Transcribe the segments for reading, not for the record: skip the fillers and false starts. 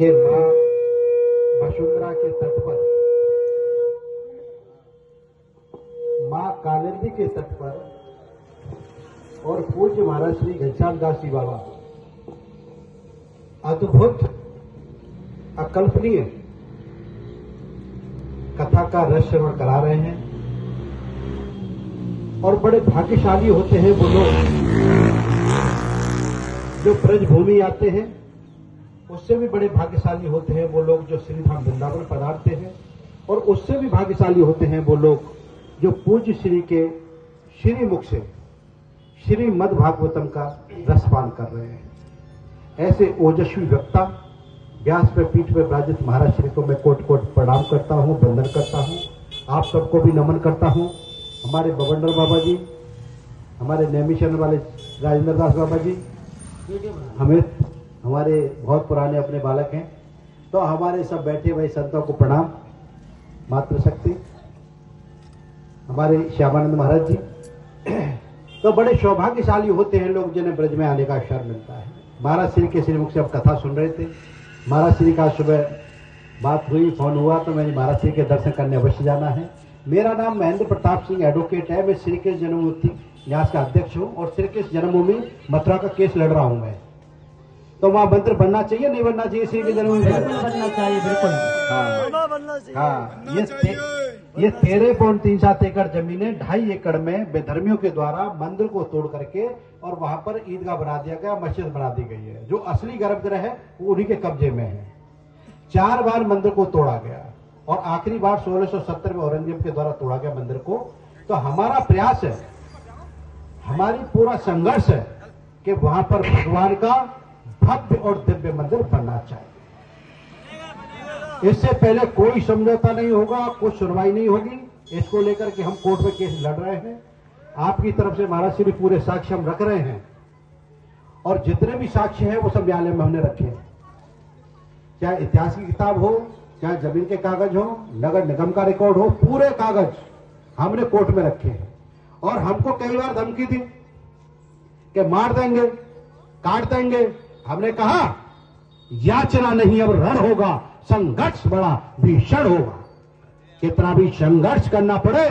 कि मां वसुंधरा के तट पर, मां कालिंदी के तट पर और पूज्य महाराज श्री घनश्याम दास जी बाबा अद्भुत, अकल्पनीय कथा का रहस्यमय करा रहे हैं। और बड़े भाग्यशाली होते हैं वो लोग जो ब्रजभूमि आते हैं, उससे भी बड़े भाग्यशाली होते हैं वो लोग जो श्रीधाम वृंदावन पधारते हैं, और उससे भी भाग्यशाली होते हैं वो लोग जो पूज्य श्री के श्रीमुख से श्रीमद् भागवतम का रसपान कर रहे हैं। ऐसे ओजस्वी वक्ता व्यास पे पीठ पे विराजित महाराज श्री को मैं कोट कोट प्रणाम करता हूं, वंदन करता हूं। आप सबको भी नमन करता हूं। हमारे बबंडर बाबा जी, हमारे नैमिशन वाले राजेंद्र दास बाबा जी, हमारे बहुत पुराने अपने बालक हैं, तो हमारे सब बैठे भाई संतों को प्रणाम। मातृशक्ति हमारे श्यामानंद महाराज जी, तो बड़े सौभाग्यशाली होते हैं लोग जिन्हें ब्रज में आने का अवसर मिलता है। महाराज श्री के श्रीमुख से अब कथा सुन रहे थे। महाराज श्री का सुबह बात हुई, फोन हुआ, तो मैंने महाराज श्री के दर्शन करने अवश्य जाना है। मेरा नाम महेंद्र प्रताप सिंह एडवोकेट है। मैं श्री कृष्ण जन्मभूमि न्यास का अध्यक्ष हूँ और श्री कृष्ण जन्मभूमि मथुरा का केस लड़ रहा हूँ मैं। तो वहां मंत्र बनना चाहिए, नहीं बनना चाहिए? श्री कृष्ण जन्मभूमि बनना चाहिए, बिल्कुल। हाँ, ये 13.37 एकड़ जमीन है। 2.5 एकड़ में बेधर्मियों के द्वारा मंदिर को तोड़ करके और वहां पर ईदगाह बना दिया गया, मस्जिद बना दी गई है। जो असली गर्भगृह है वो उन्हीं के कब्जे में है। 4 बार मंदिर को तोड़ा गया और आखिरी बार 1670 में औरंगजेब के द्वारा तोड़ा गया मंदिर को। तो हमारा प्रयास है, हमारी पूरा संघर्ष है कि वहां पर भगवान का भव्य और दिव्य मंदिर बनना चाहिए। इससे पहले कोई समझौता नहीं होगा, कुछ सुनवाई नहीं होगी। इसको लेकर के हम कोर्ट में केस लड़ रहे हैं। आपकी तरफ से महाराज श्री पूरे साक्ष्य हम रख रहे हैं और जितने भी साक्ष्य हैं वो सब न्यायालय में हमने रखे हैं। चाहे इतिहास की किताब हो, चाहे जमीन के कागज हो, नगर निगम का रिकॉर्ड हो, पूरे कागज हमने कोर्ट में रखे हैं। और हमको कई बार धमकी दी कि मार देंगे, काट देंगे। हमने कहा याचना नहीं, अब रण होगा, संघर्ष बड़ा भीषण होगा। कितना भी संघर्ष करना पड़े,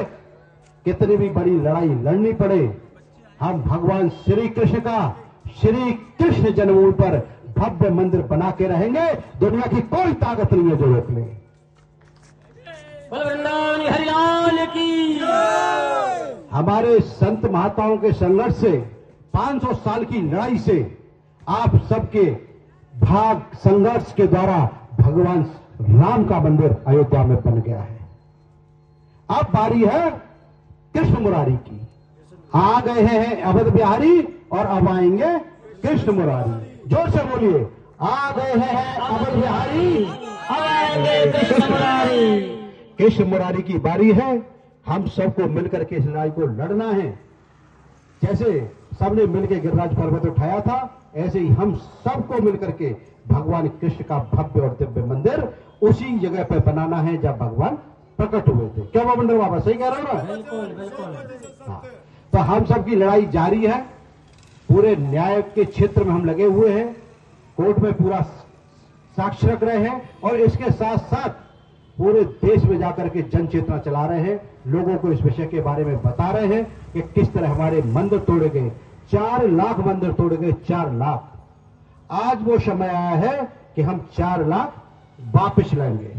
कितनी भी बड़ी लड़ाई लड़नी पड़े, हम भगवान श्री कृष्ण का श्री कृष्ण जन्मभूमि पर भव्य मंदिर बना के रहेंगे। दुनिया की कोई ताकत नहीं है जो रोक ले। वृंदावन हरिलाल की। हमारे संत महात्माओं के संघर्ष से, 500 साल की लड़ाई से, आप सबके भाग संघर्ष के द्वारा भगवान राम का मंदिर अयोध्या में बन गया है। अब बारी है कृष्ण मुरारी की। आ गए हैं अवध बिहारी और अब आएंगे कृष्ण मुरारी। जोर से बोलिए, आ गए हैं अवध बिहारी, अब आएंगे कृष्ण मुरारी। कृष्ण मुरारी की बारी है। हम सबको मिलकर के इस लड़ाई को लड़ना है। जैसे सबने मिलकर गिरिराज पर्वत उठाया था, ऐसे ही हम सबको मिलकर के भगवान कृष्ण का भव्य और दिव्य मंदिर उसी जगह पर बनाना है जब भगवान प्रकट हुए थे। क्या बबंडर बाबा सही कह रहे हो ना? बिल्कुल बिल्कुल। हाँ, तो हम सबकी लड़ाई जारी है। पूरे न्याय के क्षेत्र में हम लगे हुए हैं, कोर्ट में पूरा साक्ष्य रख रहे हैं और इसके साथ साथ पूरे देश में जाकर के जन चेतना चला रहे हैं। लोगों को इस विषय के बारे में बता रहे हैं कि किस तरह हमारे मंदिर तोड़े गए। 4 लाख मंदिर तोड़े गए, 4 लाख। आज वो समय आया है कि हम 4 लाख वापिस लाएंगे।